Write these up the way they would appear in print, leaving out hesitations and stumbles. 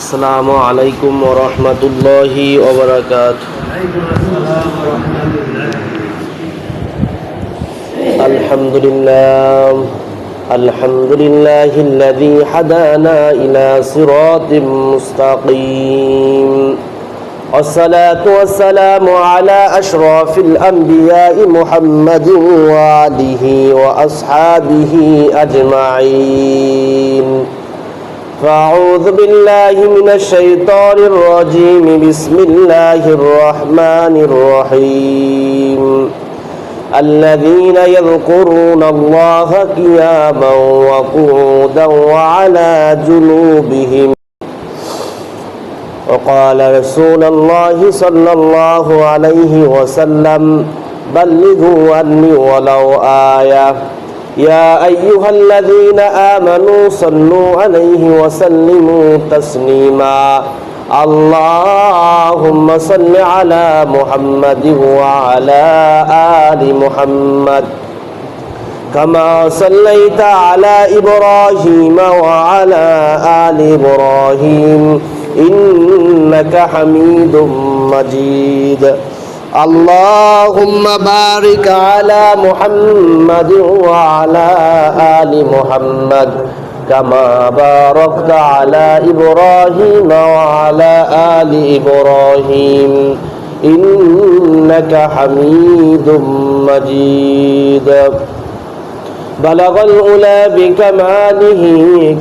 আসসালামু আলাইকুম ওয়া রাহমাতুল্লাহি ওয়া বারাকাতুহু। আলহামদুলিল্লাহিল্লাযী হাদানা ইলা সিরাতিম মুস্তাকিম। والصلاة والسلام على أشرف الأنبياء محمد وآله وأصحابه أجمعين. فأعوذ بالله من الشيطان الرجيم. بسم الله الرحمن الرحيم. الذين يذكرون الله قياما وقعودا وعلى جنوبهم. وقال رسول الله صلى الله عليه وسلم بلغوا عني ولو آية. يا أيها الذين آمنوا صلوا عليه وسلموا تسليما. اللهم صل على محمد وعلى آل محمد كما صليت على إبراهيم وعلى آل إبراهيم إنك حميد مجيد. اللهم بارك على محمد وعلى آل محمد كما باركت على إبراهيم وعلى آل إبراهيم إنك حميد مجيد. بلغ العلا بكماله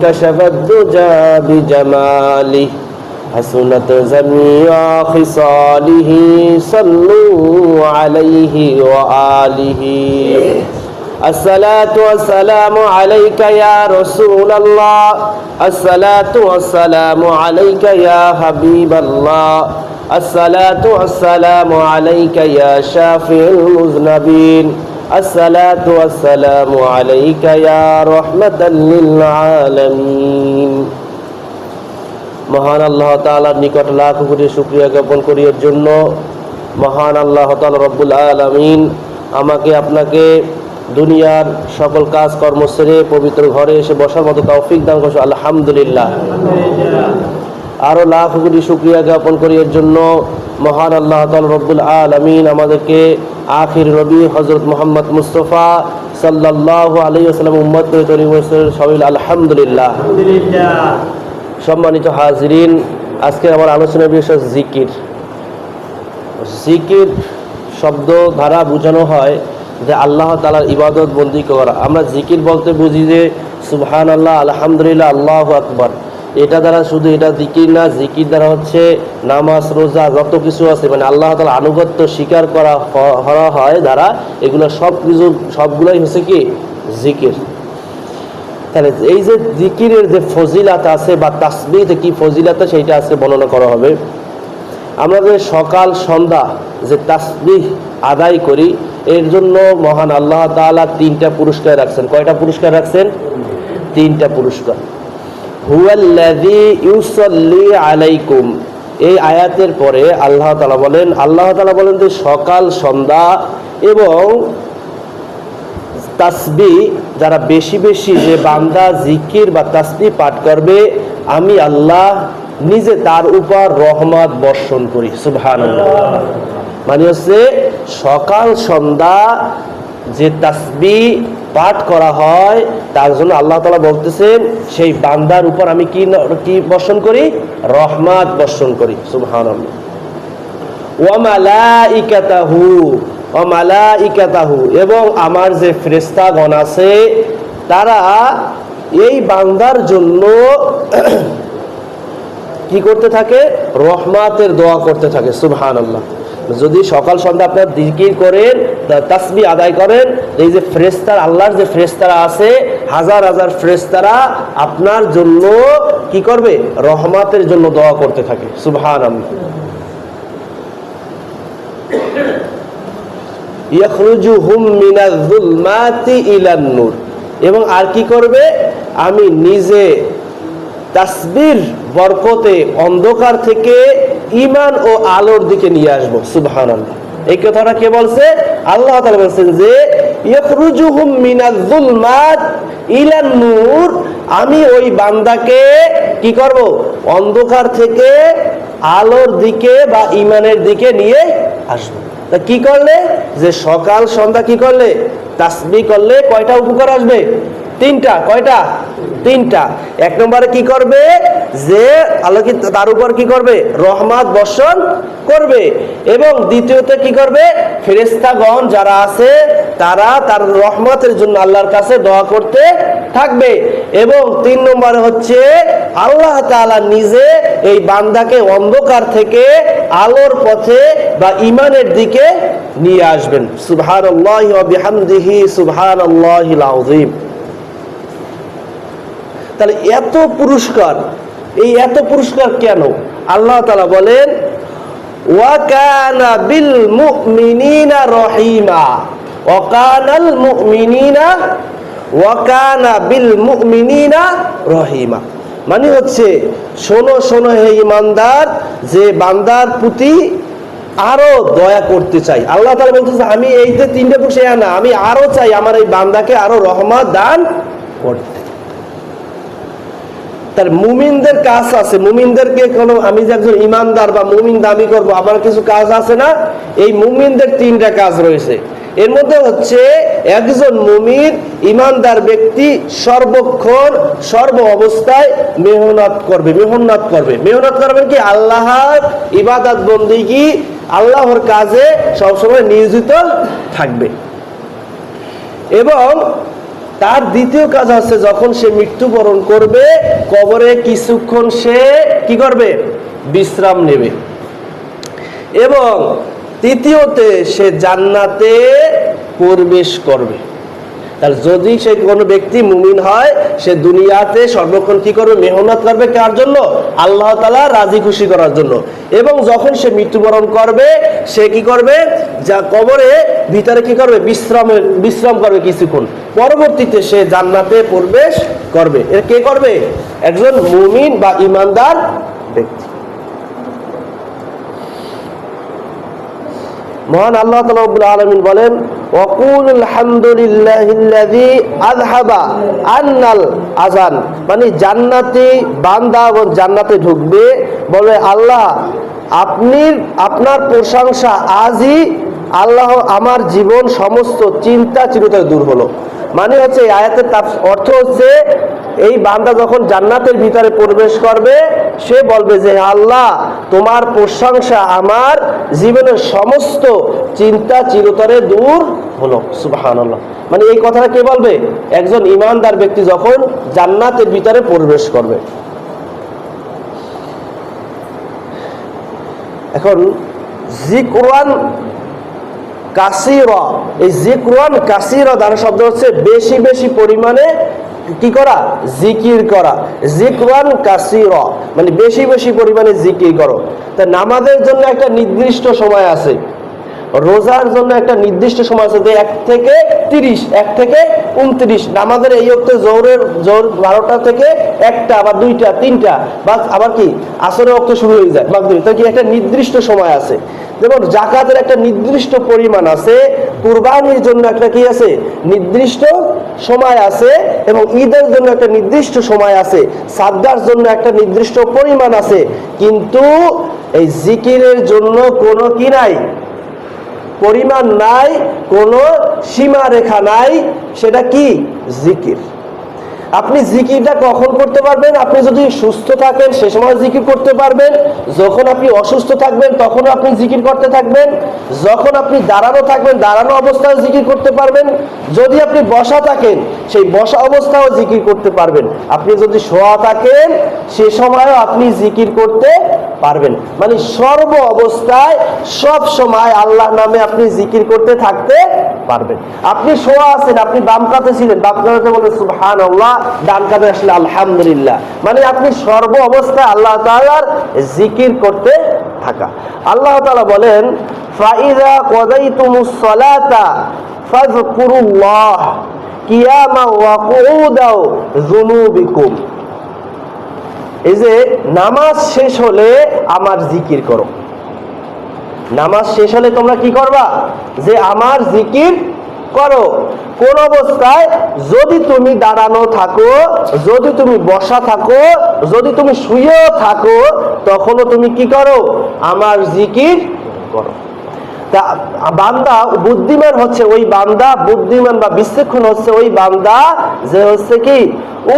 كشف الدجى بجماله حسنت جميع خصاله صلوا عليه وآله. الصلاة والسلام عليك يا رسول الله. الصلاة والسلام عليك يا حبيب الله. الصلاة والسلام عليك يا شافع المذنبين. الصلاة والسلام عليك يا رحمة للعالمين. মহান আল্লাহ তাআলার নিকট লাখ কোটি শুকরিয়া জ্ঞাপন করি এর জন্য মহান আল্লাহ তাআলা রব্বুল আলামিন আমাকে আপনাকে দুনিয়ার সকল কাজ কর্ম সেরে পবিত্র ঘরে এসে বসার মতো তৌফিক দান করেছে, আলহামদুলিল্লাহ। আরো লাখ কোটি শুকরিয়া জ্ঞাপন করি এর জন্য মহান আল্লাহ তাআলা রব্বুল আলামিন আমাদেরকে আখির নবী হযরত মুহাম্মদ মুস্তাফা সাল্লাল্লাহু আলাইহি ওয়াসাল্লাম উম্মত করে তৈরি করেছেন, সবাই আলহামদুলিল্লাহ। সম্মানিত হাজিরিন, আজকে আমার আলোচনার বিষয় জিকির। জিকির শব্দ দ্বারা বোঝানো হয় যে আল্লাহ তাআলার ইবাদত বন্দি করা। আমরা জিকির বলতে বুঝি যে সুবহানাল্লাহ, আলহামদুলিল্লাহ, আল্লাহু আকবার। এটা দ্বারা শুধু এটা জিকির না, জিকির দ্বারা হচ্ছে নামাজ রোজা যত কিছু আছে, মানে আল্লাহ তাআলার আনুগত্য স্বীকার করা হয় দ্বারা এগুলো সবগুলোই হচ্ছে কি জিকির। তাহলে এই যে জিকিরের যে ফজিলাত আছে বা তাসবিহতে কি ফজিলাত আছে সেইটা আজকে বর্ণনা করা হবে। আমরা যে সকাল সন্ধ্যা যে তাসবিহ আদায় করি এর জন্য মহান আল্লাহ তাআলা 3টা পুরস্কার রাখছেন। কয়টা পুরস্কার রাখছেন? 3টা পুরস্কার। হুয়াল্লাযী ইউসাল্লি আলাইকুম, এই আয়াতের পরে আল্লাহ তাআলা বলেন যে সকাল সন্ধ্যা এবং তাসবিহ যারা বেশি বেশি যে বান্দা জিকির বা তাসবিহ পাঠ করবে আমি আল্লাহ নিজে তার উপর রহমত বর্ষণ করি। সুবহানাল্লাহ। মানে হচ্ছে সকাল সন্ধ্যা যে তাসবিহ পাঠ করা হয় তার জন্য আল্লাহ তাআলা বলতেছেন সেই বান্দার উপর আমি কি বর্ষণ করি? রহমত বর্ষণ করি। সুবহানাল্লাহ। ওয়া মালাইকাতাহু, এবং আমার যে ফেরেশতাগণ আছে তারা এই বান্দার জন্য কি করতে থাকে? রহমতের দোয়া করতে থাকে। সুবহানাল্লাহ। যদি সকাল সন্ধ্যা আপনার জিকির করেন, তাসবিহ আদায় করেন, এই যে ফেরেশতারা, আল্লাহর যে ফেরেশতারা আছে হাজার হাজার ফেরেশতারা আপনার জন্য কি করবে? রহমতের জন্য দোয়া করতে থাকে। সুবহানাল্লাহ। ইয়াখরুজুহুম মিনাজ-যুলমাতি ইলান-নূর, এবং আর কি করবে? আমি নিজে তাসবিহর বরকতে অন্ধকার থেকে ঈমান ও আলোর দিকে নিয়ে আসবো। সুবহানাল্লাহ। এই কথাটা কে বলছে? আল্লাহ তাআলা বলছেন যে ইখরুজুহুম মিনাজ যুলমাত ইলান নূর, আমি ওই বান্দাকে কি করব? অন্ধকার থেকে আলোর দিকে বা ঈমানের দিকে নিয়ে আসব। তা কি করলে? যে সকাল সন্ধ্যা কি করলে? তাসবিহ করলে কয়টা উপকার আসবে? তিনটা। কয়টা? তিনটা। এক নম্বরে কি করবে? যে আল্লাহ কি তার উপর কি করবে? রহমত বর্ষণ করবে। এবং দ্বিতীয়তে কি করবে? ফেরেশতাগণ যারা আছে তারা তার রহমতের জন্য আল্লাহর কাছে দোয়া করতে থাকবে। এবং তিন নম্বরে হচ্ছে আল্লাহ তাআলা নিজে এই বান্দাকে অন্ধকার থেকে আলোর পথে বা ঈমানের দিকে নিয়ে আসবেন। সুবহানাল্লাহি ওয়া বিহামদিহি সুবহানাল্লাহিল আযীম। তাহলে এত পুরস্কার, এই এত পুরস্কার কেন? আল্লাহ তাআলা বলেন ওয়া কানা বিল মুমিনিনা রহিমা, ওয়া কানাল মুমিনিনা ওয়া কানা বিল মুমিনিনা রহিমা। মানে হচ্ছে শোনো শোনো হে ঈমানদার, যে বান্দার প্রতি আরো দয়া করতে চাই। আল্লাহ তাআলা বলতেছে আমি এই যে তিনটে পুরস্কার না, আমি আরো চাই আমার এই বান্দাকে আরো রহমত দান করতে। তার মুমিনদের কাজ আছে, মুমিনদেরকে কোনো আমি যে একজন ইমানদার বা মুমিন দাবি করব, আমার কিছু কাজ আছে না? এই মুমিনদের তিনটা কাজ রয়েছে। এর মধ্যে হচ্ছে একজন মুমিন ইমানদার ব্যক্তি সর্বক্ষণ সর্ব অবস্থায় মেহনত করবে। মেহনত করবেন কি? আল্লাহর ইবাদত বন্দেগী, আল্লাহর কাজে সবসময় নিয়োজিত থাকবে। এবং তার দ্বিতীয় কাজ হচ্ছে যখন সে মৃত্যুবরণ করবে, কবরে কিছুক্ষণ সে কি করবে? বিশ্রাম নেবে। এবং তৃতীয়তে সে জান্নাতে প্রবেশ করবে। তাহলে যদি সে কোনো ব্যক্তি মুমিন হয়, সে দুনিয়াতে সর্বক্ষণ কি করবে? মেহনত করবে। কার জন্য? আল্লাহ তাআলা রাজি খুশি করার জন্য। এবং যখন সে মৃত্যুবরণ করবে, সে কি করবে? যা কবরে ভিতরে কি করবে? বিশ্রাম করবে কিছুক্ষণ। পরবর্তীতে সে জান্নাতে প্রবেশ করবে। এর কে করবে? একজন মুমিন বা ঈমানদার ব্যক্তি। মহান আল্লাহ তাআলা রব্বুল আলামিন বলেন ওয়াকুলুল হামদুলিল্লাহিল্লাযী আযহাবা আন্নাল আযান। মানে জান্নাতি বান্দা জান্নাতে ঢুকবে, বলে আল্লাহ আপনার প্রশংসা আজই আল্লাহ আমার জীবন সমস্ত চিন্তা চিরতরে দূর হলো। মানে হচ্ছে এই আয়াতের অর্থ হচ্ছে এই বান্দা যখন জান্নাতের ভিতরে প্রবেশ করবে, সে বলবে যে আল্লাহ তোমার প্রশংসা আমার জীবনের সমস্ত চিন্তা চিরতরে দূর হলো। সুবহানাল্লাহ। মানে এই কথাটা কে বলবে? একজন ঈমানদার ব্যক্তি যখন জান্নাতের ভিতরে প্রবেশ করবে। এখন যিকরান কাসীরা, এই যিকরান কাসীরা দ্বারা শব্দ হচ্ছে বেশি বেশি পরিমাণে কি করা? জিকির করা। যিকরান কাসীরা মানে বেশি বেশি পরিমাণে জিকির করো। তা নামাজের জন্য একটা নির্দিষ্ট সময় আছে, রোজার জন্য একটা নির্দিষ্ট সময় আছে, 1 থেকে 30, 1 থেকে 29। নামাজের এই অক্তে জোর 12টা থেকে 1টা, আবার 2টা, 3টা, বা আবার কি আসরের অক্ত শুরু হয়ে যায় মাগরিব। তো কি একটা নির্দিষ্ট সময় আছে। যেমন জাকাতের একটা নির্দিষ্ট পরিমাণ আছে, কুরবানির জন্য একটা কি আছে? নির্দিষ্ট সময় আছে। এবং ঈদের জন্য একটা নির্দিষ্ট সময় আছে, সাদকার জন্য একটা নির্দিষ্ট পরিমাণ আছে। কিন্তু এই জিকিরের জন্য কোনো কি নাই? পরিমাণ নাই, কোনো সীমা রেখা নাই। সেটা কি? জিকির। আপনি জিকিরটা কখন করতে পারবেন? আপনি যদি সুস্থ থাকেন সে সময় জিকির করতে পারবেন। যখন আপনি অসুস্থ থাকবেন তখন আপনি জিকির করতে থাকবেন। যখন আপনি দাঁড়ানো থাকবেন দাঁড়ানো অবস্থায় জিকির করতে পারবেন। যদি আপনি বসা থাকেন সেই বসা অবস্থায়ও জিকির করতে পারবেন। আপনি যদি শোয়া থাকেন সে সময়ও আপনি জিকির করতে পারবেন। মানে সর্ব অবস্থায় সব সময় আল্লাহ নামে আপনি জিকির করতে থাকতে পারবেন। আপনি শোয়া আছেন, আপনি বাম কাতে ছিলেন, বাম কাতে বলে সুবহানাল্লাহ, ডান কাতে আসলে আলহামদুলিল্লাহ। মানে আপনি সর্ব অবস্থায় আল্লাহ তাআলার জিকির করতে থাকা। আল্লাহ তাআলা বলেন ফাইযা কাযাইতুমুস সালাতা ফাযকুরুল্লাহ কিয়ামা ওয়া কুউদাও যুনুবিকুম। এই যে নামাজ শেষ হলে আমার জিকির করো। নামাজ শেষ হলে তোমরা কি করবা? যে আমার জিকির করো। কোন অবস্থায়? যদি তুমি দাঁড়ানো থাকো, যদি তুমি বসা থাকো, যদি তুমি শুয়েও থাকো, তখনও তুমি কি করো? আমার জিকির করো। তা বান্দা বুদ্ধিমান হচ্ছে ওই বান্দা, বুদ্ধিমান বা বিচক্ষণ হচ্ছে ওই বান্দা যে হচ্ছে কি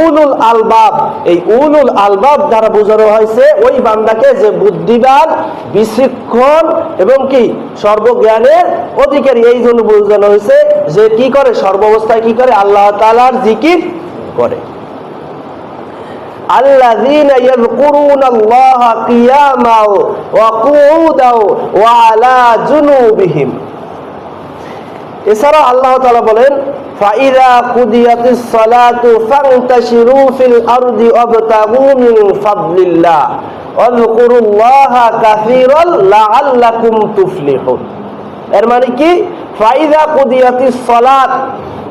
উলুল আলবাব। এই উলুল আলবাব দ্বারা বোঝানো হয়েছে ওই বান্দাকে যে বুদ্ধিমান, বিচক্ষণ এবং কি সর্বজ্ঞানের অধিকারী। এই জন্য বোঝানো হয়েছে যে কি করে? সর্বাবস্থায় কি করে? আল্লাহ তাআলার জিকির করে। আল্লাযীনা ইয়াযকুরুনাল্লাহা কিয়ামান ওয়া কুউদান ওয়া আলা জুনুবিহিম। এছাড়া আল্লাহ তাআলা বলেন, ফাইযা কুদিয়াতিস সালাতু ফান্তাশিরু ফিল আরদি ওয়াবতাগু মিন ফাদলিল্লাহ ওয়াযকুরুল্লাহা কাসীরান লাআল্লাকুম তুফলিহুন। এর মানে কি? ফাইযা কুদিয়াতিস সালাত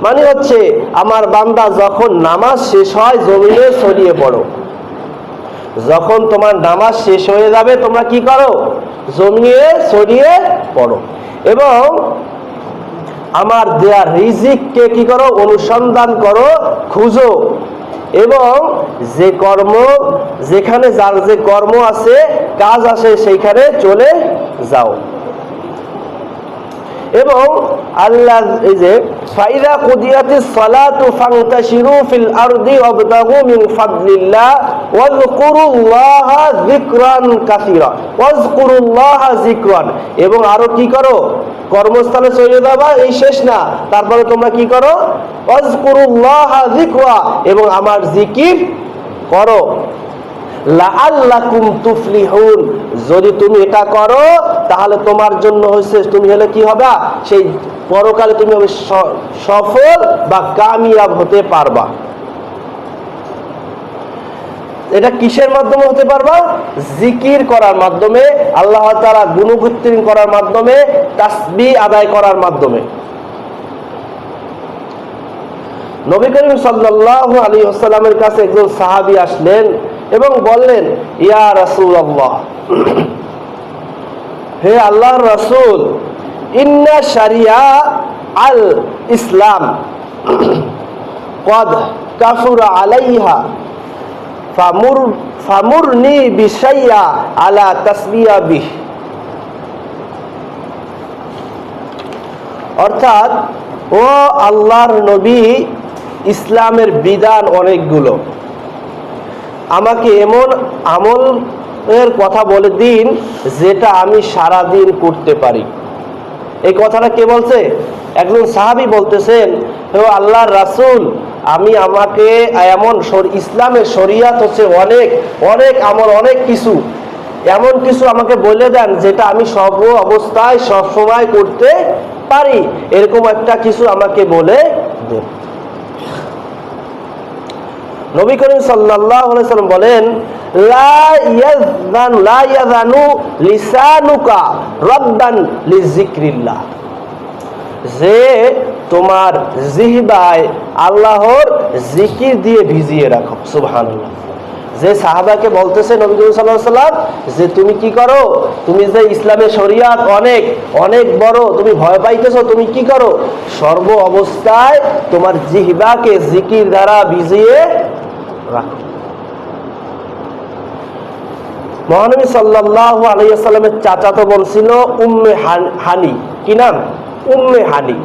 মানে হচ্ছে আমার বান্দা যখন নামাজ শেষ হয় জমিনে ছড়িয়ে পড়ো। যখন তোমার নামাজ শেষ হয়ে যাবে তোমরা কি করো? জমিনে ছড়িয়ে পড়ো এবং আমার দেয়া রিজিককে কি করো? অনুসন্ধান করো, খুঁজো এবং যে কর্ম, যেখানে যার যে কর্ম আছে, কাজ আছে, সেইখানে চলে যাও। এবং আল্লাহ এই যে ফাইযা কুদিয়াতিস সালাতু ফান্তাশিরু ফিল আরদি ওয়াবতাগু মিন ফাদলিল্লাহ ওয়াযকুরুল্লাহা যিকরান কাসীরা ওয়াযকুরুল্লাহা যিকরান। এবং আরো কি করো? কর্মস্থলে চলে যাবা, এই শেষ না, তারপরে তোমরা কি করো? ওয়াযকুরুল্লাহা যিকরা, এবং আমার জিকির করো। লাআল্লাকুম তুফলিহুন, যদি তুমি এটা করো তাহলে তোমার জন্য হচ্ছে তুমি হলে কি হবে? সেই পরকালে তুমি হবে সফল বা কামিয়াব হতে পারবা। এটা কিসের মাধ্যমে হতে পারবা? জিকির করার মাধ্যমে, আল্লাহ তাআলা গুণকীর্তন করার মাধ্যমে, তাসবিহ আদায় করার মাধ্যমে। নবী করিম সাল্লাল্লাহু আলাইহি ওয়াসাল্লামের কাছে একজন সাহাবী আসলেন এবং বললেন, ইয়া রাসূলুল্লাহ, হে আল্লাহর রাসূল, ইন্না শারিয়া আল ইসলাম ক্বাদ কাফুরা আলাইহা ফামুরনি বিশাইয়া আলা তাসবিয়া বিহ। অর্থাৎ, ও আল্লাহর নবী, ইসলামের বিধান অনেকগুলো, আমাকে এমন আমলের কথা বলে দিন যেটা আমি সারা দিন করতে পারি। এই কথাটা কে বলছে? একজন সাহাবী বলতেছেন, হে আল্লাহর রাসূল, আমাকে এমন ইসলামের শরিয়াত হচ্ছে অনেক অনেক আমল, অনেক কিছু, এমন কিছু আমাকে বলে দেন যেটা আমি সব অবস্থায় সব সময় করতে পারি, এরকম একটা কিছু আমাকে বলে দেন। নবী করিম সাল্লাল্লাহু আলাইহি ওয়াসাল্লাম বলেন, লা ইয়াযানু লিসানুকা রাদ্দান লিযিকরিল্লাহ, যে তোমার জিহ্বায় আল্লাহর জিকির দিয়ে ভিজিয়ে রাখো। সুবহানাল্লাহ। যে সাহাবাকে বলতেছে নবী করিম সাল্লাল্লাহু আলাইহি ওয়াসাল্লাম যে তুমি কি করো? তুমি যে ইসলামের শরিয়াত অনেক অনেক বড়, তুমি ভয় পাইতেছো, তুমি কি করো? সর্ব অবস্থায় তোমার জিহ্বাকে জিকির দ্বারা ভিজিয়ে রাখো। মহানবী সাল্লাল্লাহু আলাইহি ওয়াসাল্লামের চাচাতো বোন ছিল উম্মে হানি। কি নাম? উম্মে হানি।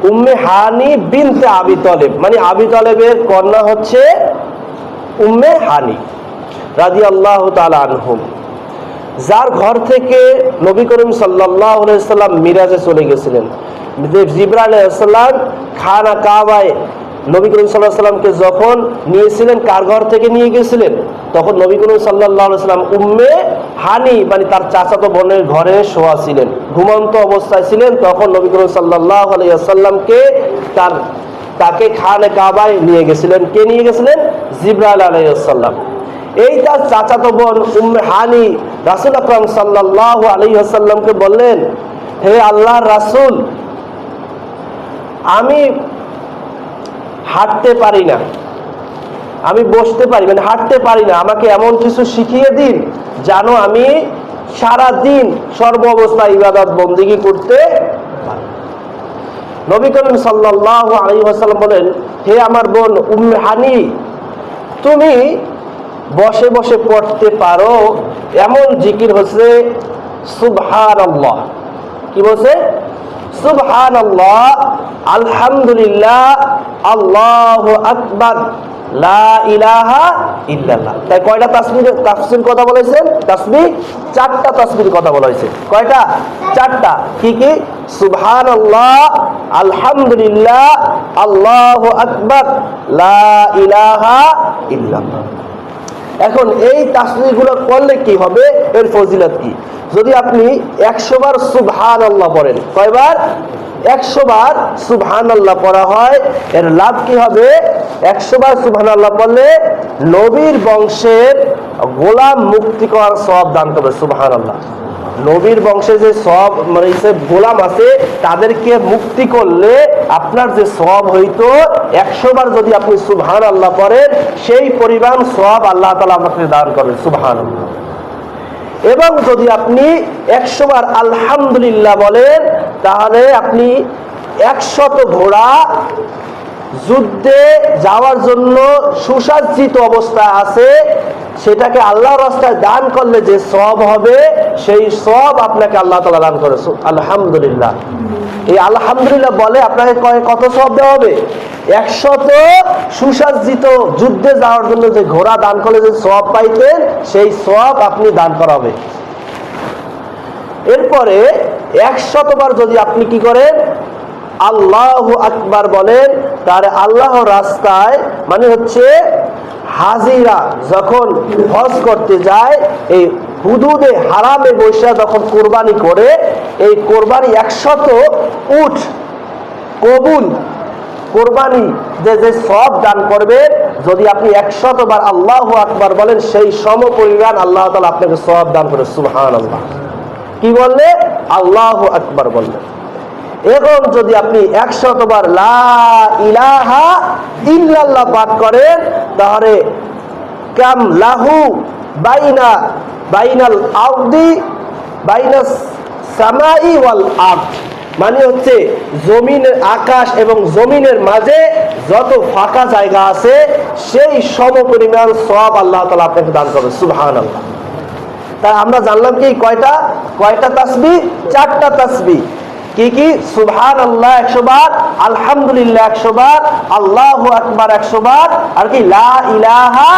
উম্মে হানি বিনতে আবি তালেব, মানে আবি তালেবের কন্যা হচ্ছে উম্মে হানি রাদিয়াল্লাহু তাআলা আনহুম, যার ঘর থেকে নবী করিম সাল্লাল্লাহু আলাইহি ওয়াসাল্লাম মিরাজে চলে গেছিলেন। জিবরাইল আলাইহিস সালাম খানা কাবায় নবী করিম সাল্লাল্লাহু আলাইহি ওয়াসাল্লামকে যখন নিয়েছিলেন, কার ঘর থেকে নিয়ে গেছিলেন? তখন নবী করিম সাল্লাল্লাহু আলাইহি ওয়াসাল্লাম উম্মে হানি মানে তার চাচাতো বোনের ঘরে শোয়া ছিলেন, ঘুমন্ত অবস্থায় ছিলেন। তখন নবী করিম সাল্লাল্লাহু আলাইহি ওয়াসাল্লামকে তাকে খানে কাবায় নিয়ে গেছিলেন। কে নিয়ে গেছিলেন? জিবরাইল আলাইহিস সালাম। এই তার চাচাতো বোন উম্মে হানি রাসূল আকরাম সাল্লাল্লাহু আলাইহি ওয়াসাল্লামকে বললেন, হে আল্লাহর রাসূল, আমি হাঁটতে পারি না, আমি বসতে পারি, মানে হাঁটতে পারি না, আমাকে এমন কিছু শিখিয়ে দিন যেন আমি সারাদিন সর্ব অবস্থায় ইবাদত বন্দেগী করতে পারে। নবী করিম সাল্লাল্লাহু আলাইহি ওয়াসাল্লাম বলেন, হে আমার বোন উম্মে হানি, তুমি বসে বসে পড়তে পারো এমন জিকির হচ্ছে সুবহানাল্লাহ। কি বলছে? সুবহানাল্লাহ, আলহামদুলিল্লাহ, আল্লাহু আকবার, লা ইলাহা ইল্লাল্লাহ। তাই কয়টা তাসবির কথা বলেছেন? তাসবিহ চারটা তাসবির কথা বলা হয়েছে। কয়টা? চারটা। কি কি? সুবহানাল্লাহ, আলহামদুলিল্লাহ, আল্লাহু আকবার, লা ইলাহা ইল্লাল্লাহ। এখন এই তাসবিহগুলো করলে কি হবে? এর ফজিলত কি? যদি আপনি 100 বার সুবহানাল্লাহ পড়েন, কয়বার? 100 বার সুবহানাল্লাহ পড়া হয়, এর লাভ কি হবে? 100 বার সুবহানাল্লাহ পড়লে নবীর বংশের গোলাম মুক্তি করার সওয়াব দান করবে। সুবহানাল্লাহ, নবীর বংশে যে সব মানে গোলাম আছে তাদেরকে মুক্তি করলে আপনার যে সওয়াব হইতো 100 বার যদি আপনি সুবহানাল্লাহ পড়েন, সেই পরিমাণ সওয়াব আল্লাহ তাআলা আপনাকে দান করবেন। সুবহানাল্লাহ। এবং যদি আপনি 100 বার আলহামদুলিল্লাহ বলেন, তাহলে আপনি 100 ঘোড়া যুদ্ধে যাওয়ার জন্য সুসজ্জিত অবস্থায় আছে, সেটাকে আল্লাহর রাস্তায় দান করলে যে সওয়াব হবে, সেই সওয়াব আপনাকে আল্লাহ তাআলা দান করে। আলহামদুলিল্লাহ, এই আলহামদুলিল্লাহ বলে আপনাকে কত সওয়াব দেওয়া হবে? 100 সুসজ্জিত যুদ্ধে যাওয়ার জন্য যে ঘোড়া দান করলে যে সওয়াব পাইতেন, সেই সওয়াব আপনি দান করা হবে। এরপরে 100 বার যদি আপনি কি করেন? আল্লাহু আকবার বলেন, তাহলে আল্লাহর রাস্তায় মানে হচ্ছে হাজিরা যখন হজ করতে যায়, এই হুদুদে হারামে বৈশা যখন কোরবানি করে, এই কোরবানি 100 উট কবুল কোরবানি যে সওয়াব দান করবে, যদি আপনি 100 বার আল্লাহু আকবার বলেন, সেই সমপরিমাণ আল্লাহ তাআলা আপনাকে সওয়াব দান করে। সুবহানাল্লাহ। কি বললে? আল্লাহু আকবার বললেন। এবং যদি আপনি 100 বার লা ইলাহা ইল্লাল্লাহ পাঠ করেন, তাহলে কাম লাহু বাইনাল আরদি বাইনাস সামাই ওয়াল আরদ, মানে হচ্ছে জমিনের আকাশ এবং জমিনের মাঝে যত ফাঁকা জায়গা আছে, সেই সমপরিমাণ সওয়াব আল্লাহ তাআলা আপনাকে দান করবে। সুবহানাল্লাহ। তাই আমরা জানলাম কি কয়টা তাসবিহ? চারটা তাসবিহ। কি কি? সুবহানাল্লাহ 100 বার, আলহামদুলিল্লাহ 100 বার, আল্লাহু আকবার 100 বার, আর কি লা ইলাহা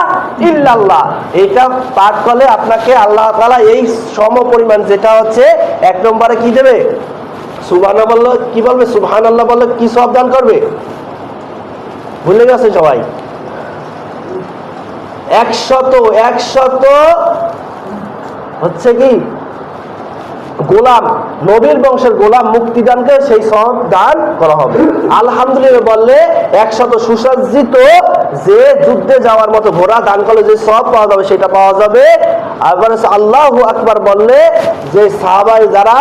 ইল্লাল্লাহ। এটা পাঠ করলে আপনাকে আল্লাহ তাআলা এই সমপরিমাণ, যেটা হচ্ছে 1 নম্বরে কি দেবে? সুবহানাল্লাহ। কি বলবে? সুবহানাল্লাহ বললে কি সওয়াব দান করবে? ভুলে গেছে সবাই? 100 হচ্ছে কি গোলাম, নবীর বংশের গোলাম মুক্তিদানকে সেই সওয়াব দান করা হবে। আলহামদুলিল্লাহ বললে 100 সুসজ্জিত যে যুদ্ধে যাওয়ার মতো ঘোড়া দান করলে যে সওয়াব পাওয়া যাবে, সেটা পাওয়া যাবে। আবার আল্লাহু আকবার বললে যে সাহাবায়ে যারা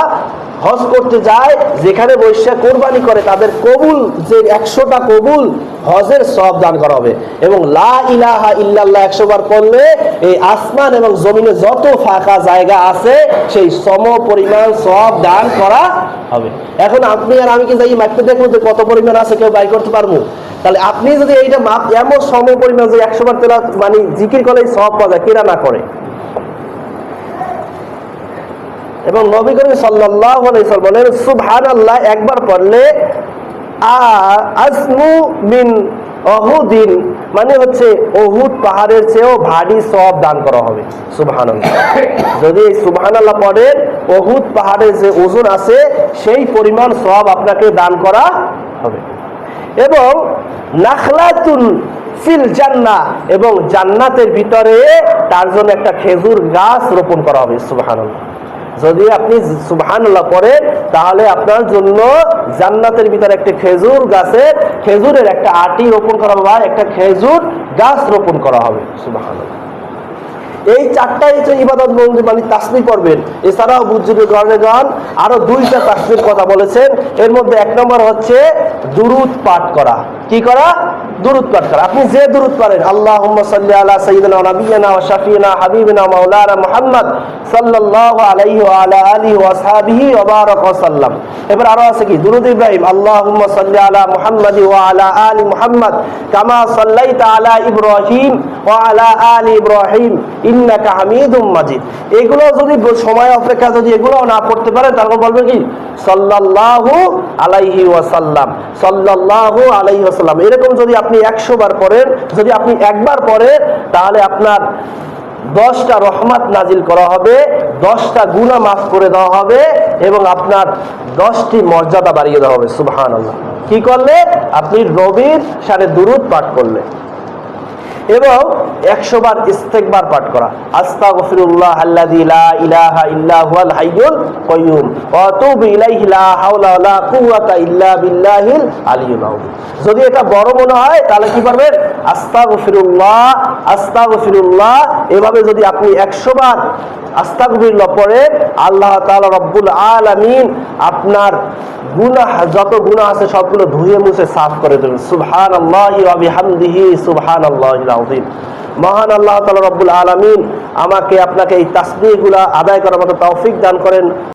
হজ করতে যায়, যেখানে বৈশা কোরবানি করে, তাদের কবুল যে 100টা কবুল হজের সওয়াব দান করা হবে। এবং লা ইলাহা ইল্লাল্লাহ 100 বার পড়লে এই আসমান এবং জমিনে যত ফাঁকা জায়গা আছে, সেই সম পরিমাণ সওয়াব দান করা হবে। এখন আপনি আর আমি কি যাই মাপতে দেখবো যে কত পরিমাণ আছে? কেউ বাই করতে পারবো? তাহলে আপনি যদি এইটা মাপ এমন সম পরিমাণ যে 100 বার তেলাওয়াত মানে জিকির করলে সওয়াব পাওয়া যায়, কেরা না করে। এবং নবী করিম সাল্লাল্লাহু আলাইহি ওয়াসাল্লাম বলেন, সুবহানাল্লাহ একবার পড়লে আজমু মিন উহুদিন, মানে হচ্ছে উহুদ পাহাড়ের চেয়েও ভারী সওয়াব দান করা হবে। সুবহানাল্লাহ। যদি এই সুবহানাল্লাহ পড়েন, উহুদ পাহাড়ের যে ওজন আছে, সেই পরিমাণ সওয়াব আপনাকে দান করা হবে। এবং নাখলাতুন ফিল জান্নাহ, এবং জান্নাতের ভিতরে তার জন্য একটা খেজুর গাছ রোপণ করা হবে। সুবহানাল্লাহ। যদি আপনি সুবহানাল্লাহ পড়েন, তাহলে আপনার জন্য জান্নাতের ভিতরে একটা খেজুরের একটা আটি রোপণ করা হবে, একটা খেজুর গাছ রোপণ করা হবে। সুবহানাল্লাহ। এই চারটাই হচ্ছে ইবাদত বন্দেগী, মানে তাসবিহ পড়বেন। এছাড়াও বুজুর্গগণ আরো 2টা তাসবিহর কথা বলেছেন। এর মধ্যে 1 নম্বর হচ্ছে দুরূদ পাঠ করা। কি করা? দুরূদ পাঠ করা। আপনি যে দুরূদ পারেন, আল্লাহুম্মা সাল্লি আলা সাইয়্যিদিনা ওয়া নাবিয়্যিনা ওয়া শাফিঈনা হাবিবিনা মাওলানা মুহাম্মদ সাল্লাল্লাহু আলাইহি ওয়া আলা আলিহি ওয়া আসহাবিহি ওয়া বারাক ওয়া সাল্লাম। এবার আরো আছে কি? দুরূদ ইব্রাহিম, আল্লাহুম্মা সাল্লি আলা মুহাম্মাদি ওয়া আলা আলি মুহাম্মদ কামা সাল্লাইতা আলা ইব্রাহিম ওয়া আলা আলি ইব্রাহিম ইন্নাকা হামিদুম মাজিদ। এগুলো যদি সময় অপেক্ষা যদি এগুলো না পড়তে পারেন, তাহলে বলবেন কি? সাল্লাল্লাহু আলাইহি ওয়াসাল্লাম, সাল্লাল্লাহু আলাইহি ওয়াসাল্লাম। এরকম যদি আপনি 100 বার পড়েন, যদি আপনি একবার পড়েন, তাহলে আপনার 10টা রহমত নাজিল করা হবে, 10টা গুনাহ মাফ করে দেওয়া হবে এবং আপনার 10টি মর্যাদা বাড়িয়ে দেওয়া হবে। সুবহানাল্লাহ। কি করলে? আপনি নবীর শানে দুরূদ পাঠ করলে। এবং 100 বার ইস্তেগফার পাঠ করা, আস্তাগফিরুল্লাহ আল্লাযী লা ইলাহা ইল্লা হুয়াল হাইয়ুল কাইয়্যুম ওয়া আতুবু ইলাইহি লা হাওলা ওয়া লা কুওয়াতা ইল্লা বিল্লাহিল আলিয়্যিল আযীম। যদি এটা বড় মনে হয়, তাহলে কি করবেন? আস্তাগফিরুল্লাহ আস্তাগফিরুল্লাহ, এভাবে যদি আপনি 100 বার আস্তাগফিরুল্লাহ পড়েন, আল্লাহ তাআলা রব্বুল আলামিন আপনার গুনাহ, যত গুনাহ আছে সবগুলো ধুয়ে মুছে সাফ করে দেবেন। সুবহানাল্লাহি ওয়া বিহামদিহি সুবহানাল্লাহিল আযীম। মহান আল্লাহ তাআলা রব্বুল আলামিন আমাকে আপনাকে এই তাসবিহগুলো আদায় করার মতো তৌফিক দান করেন।